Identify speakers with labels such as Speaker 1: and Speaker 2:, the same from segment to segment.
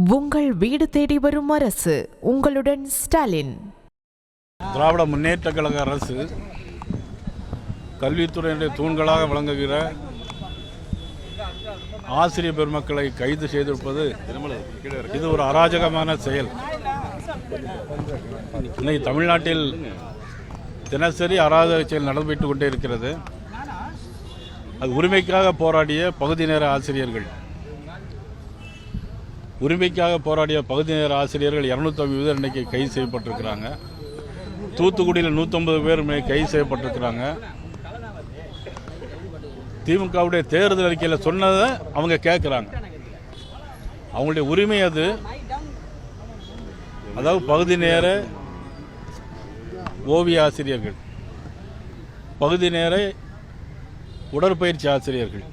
Speaker 1: உங்கள் வீடு தேடி வரும் அரசு. உங்களுடன் ஸ்டாலின்.
Speaker 2: திராவிட முன்னேற்ற கழக அரசு கல்வித்துறையினுடைய தூண்களாக விளங்குகிற ஆசிரியர் பெருமக்களை கைது செய்திருப்பது இது ஒரு அராஜகமான செயல். இன்னைக்கு தமிழ்நாட்டில் தினசரி அராஜக செயல் நடைபெற்றுக் கொண்டே இருக்கிறது. அது உரிமைக்காக போராடிய பகுதி நேர ஆசிரியர்கள் உரிமைக்காக போராடிய பகுதி நேர ஆசிரியர்கள் 250 பேர் இன்றைக்கி கைது செய்யப்பட்டிருக்கிறாங்க. தூத்துக்குடியில் 150 பேர் கைது செய்யப்பட்டிருக்கிறாங்க. திமுகவுடைய தேர்தல் அறிக்கையில் சொன்னதை அவங்க கேட்குறாங்க. அவங்களுடைய உரிமை அது. அதாவது பகுதி நேர ஓவிய ஆசிரியர்கள், பகுதி நேர உடற்பயிற்சி ஆசிரியர்கள்.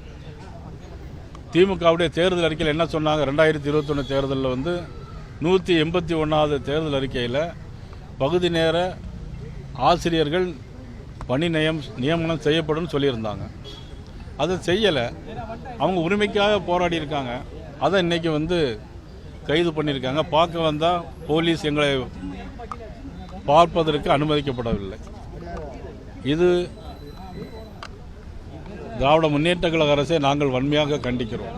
Speaker 2: திமுகவுடைய தேர்தல் அறிக்கையில் என்ன சொன்னாங்க? 2021 தேர்தலில் 181வது தேர்தல் அறிக்கையில் பகுதி நேர ஆசிரியர்கள் பணி நியமனம் செய்யப்படும் சொல்லியிருந்தாங்க. அதை செய்யலை. அவங்க உரிமைக்காக போராடி இருக்காங்க. அதை இன்னைக்கு கைது பண்ணியிருக்காங்க. பார்க்க வந்தால் போலீஸ் எங்களை பார்ப்பதற்கு அனுமதிக்கப்படவில்லை. இது திராவிட முன்னேற்ற கழக அரசை நாங்கள் வன்மையாக கண்டிக்கிறோம்.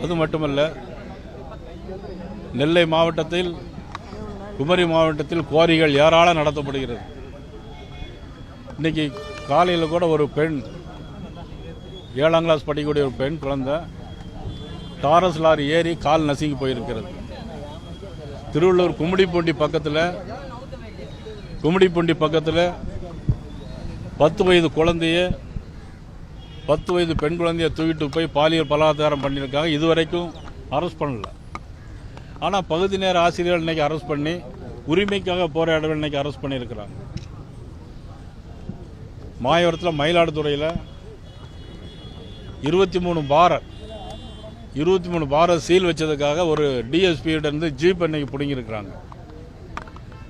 Speaker 2: அது மட்டுமல்ல, நெல்லை மாவட்டத்தில், குமரி மாவட்டத்தில் குவாரிகள் ஏராளம் நடத்தப்படுகிறது. இன்னைக்கு காலையில் கூட ஒரு பெண், 7ஆம் கிளாஸ் படிக்கக்கூடிய ஒரு பெண் குழந்தை டாரஸ் லாரி ஏறி கால் நசுங்கி போயிருக்கிறது. திருவள்ளூர் கும்மிடிப்பூண்டி பக்கத்தில் 10 வயது குழந்தைய 10 வயது பெண் குழந்தைய தூக்கிட்டு போய் பாலியல் பலாத்காரம் பண்ணியிருக்காங்க. இதுவரைக்கும் அரெஸ்ட் பண்ணல. ஆனால் பகுதி நேர ஆசிரியர்கள் இன்னைக்கு அரெஸ்ட் பண்ணி உரிமைக்காக போராடவே இன்னைக்கு அரெஸ்ட் பண்ணியிருக்கிறாங்க. மாயவரத்தில், மயிலாடுதுறையில் 23 பார சீல் வச்சதுக்காக ஒரு டிஎஸ்பியிடருந்து ஜீப் இன்னைக்கு பிடுங்கியிருக்கிறாங்க.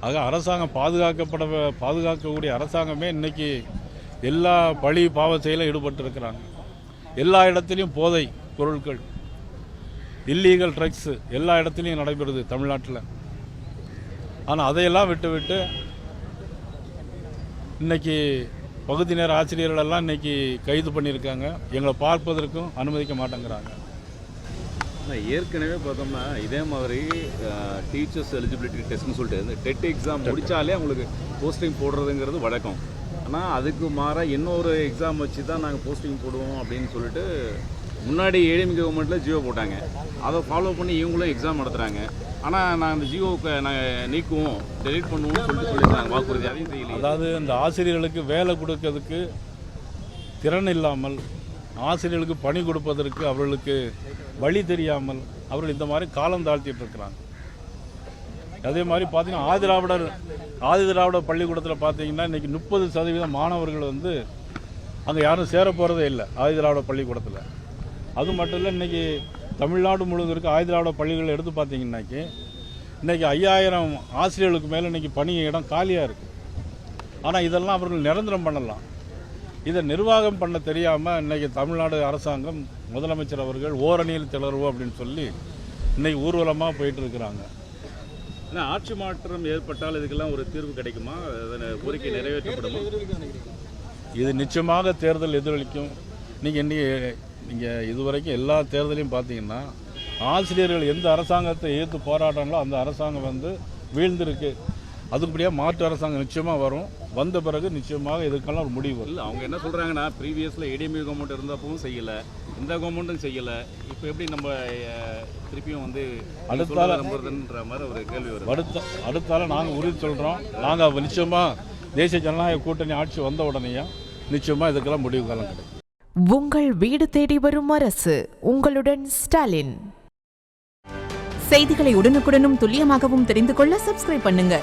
Speaker 2: ஆக அரசாங்கம் பாதுகாக்கக்கூடிய அரசாங்கமே இன்னைக்கு எல்லா பழி பாவ செயலும் ஈடுபட்டு இருக்கிறாங்க. எல்லா இடத்துலையும் போதை பொருட்கள், இல்லீகல் ட்ரக்ஸ் எல்லா இடத்துலையும் நடைபெறுது தமிழ்நாட்டில். ஆனால் அதையெல்லாம் விட்டு இன்னைக்கு பகுதி நேர ஆசிரியர்களெல்லாம் இன்னைக்கு கைது பண்ணியிருக்காங்க. எங்களை பார்ப்பதற்கும் அனுமதிக்க மாட்டேங்கிறாங்க.
Speaker 3: ஏற்கனவே பார்த்தோம்னா இதே மாதிரி டீச்சர்ஸ் எலிஜிபிலிட்டி டெஸ்ட்னு சொல்லிட்டு இந்த டெட் எக்ஸாம் முடித்தாலே அவங்களுக்கு போஸ்டிங் போடுறதுங்கிறது வழக்கம். ஆனால் அதுக்கு மாறாக இன்னொரு எக்ஸாம் வச்சு தான் நாங்கள் போஸ்டிங் போடுவோம் அப்படின்னு சொல்லிட்டு முன்னாடி ஏடிஎம் கவர்மெண்ட்டில் ஜியோ போட்டாங்க. அதை ஃபாலோ பண்ணி இவங்களும் எக்ஸாம் நடத்துகிறாங்க. ஆனால் நாங்கள் அந்த ஜியோவுக்கு நாங்கள் நீக்குவோம், டெலிட் பண்ணுவோம்னு சொல்லியிருக்காங்க வாக்குறுதி. அதையும் செய்யலை.
Speaker 2: அதாவது இந்த ஆசிரியர்களுக்கு வேலை கொடுக்கறதுக்கு திறன் இல்லாமல், ஆசிரியர்களுக்கு பணி கொடுப்பதற்கு அவர்களுக்கு வழி தெரியாமல் அவர்கள் இந்த மாதிரி காலம் தாழ்த்திட்டு இருக்கிறாங்க. அதே மாதிரி பார்த்தீங்கன்னா ஆதி திராவிடர் பள்ளிக்கூடத்தில் பார்த்தீங்கன்னா இன்றைக்கி 30% மாணவர்கள் அங்கே யாரும் சேர போகிறதே இல்லை ஆதி திராவிட பள்ளிக்கூடத்தில். அது மட்டும் இல்லை, இன்றைக்கி தமிழ்நாடு முழுவதும் இருக்க ஆதி திராவிட பள்ளிகளை எடுத்து பார்த்தீங்கன்னாக்கி இன்றைக்கி 5000 ஆசிரியர்களுக்கு மேலே இன்றைக்கி பணி இடம் காலியாக இருக்குது. ஆனால் இதெல்லாம் அவர்கள் நிரந்தரம் பண்ணலாம். இதை நிர்வாகம் பண்ண தெரியாமல் இன்றைக்கி தமிழ்நாடு அரசாங்கம், முதலமைச்சர் அவர்கள் ஓரணியில் திளறுவோம் அப்படின்னு சொல்லி இன்றைக்கி ஊர்வலமாக போயிட்டு இருக்கிறாங்க.
Speaker 3: ஆனால் ஆட்சி மாற்றம் ஏற்பட்டால் இதுக்கெல்லாம் ஒரு தீர்வு கிடைக்குமா? கோரிக்கை நிறைவேற்றப்படுமா?
Speaker 2: இது நிச்சயமாக தேர்தல் எதிரொலிக்கும். நீங்கள் இதுவரைக்கும் எல்லா தேர்தலையும் பார்த்தீங்கன்னா ஆசிரியர்கள் எந்த அரசாங்கத்தை எதிர்த்து போராடுறாங்களோ அந்த அரசாங்கம் வீழ்ந்திருக்கு. அதுக்குப்படியாக மாற்று அரசாங்கம் நிச்சயமாக வரும். வந்த பிறகு நிச்சயமாக இதுக்கெல்லாம் ஒரு முடிவு
Speaker 3: இல்லை. அவங்க என்ன சொல்கிறாங்கன்னா, ப்ரீவியஸில் ஏடிஎம்கே கவர்மெண்ட் இருந்தப்பவும் செய்யலை, இந்த கவர்மெண்ட்டும் செய்யலை, இப்போ எப்படி நம்ம திருப்பியும் அடுத்தால நம்புறதுன்ற மாதிரி ஒரு கேள்வி வரும்.
Speaker 2: அடுத்தால நாங்கள் உறுதி சொல்கிறோம். நாங்கள் நிச்சயமாக தேசிய ஜனநாயக கூட்டணி ஆட்சி வந்த உடனேயும் நிச்சயமாக இதுக்கெல்லாம் முடிவு காலம் கிடைக்கும்.
Speaker 1: உங்கள் வீடு தேடி வரும் அரசு. உங்களுடன் ஸ்டாலின்.
Speaker 4: செய்திகளை உடனுக்குடனும் துல்லியமாகவும் தெரிந்து கொள்ள சப்ஸ்கிரைப் பண்ணுங்க.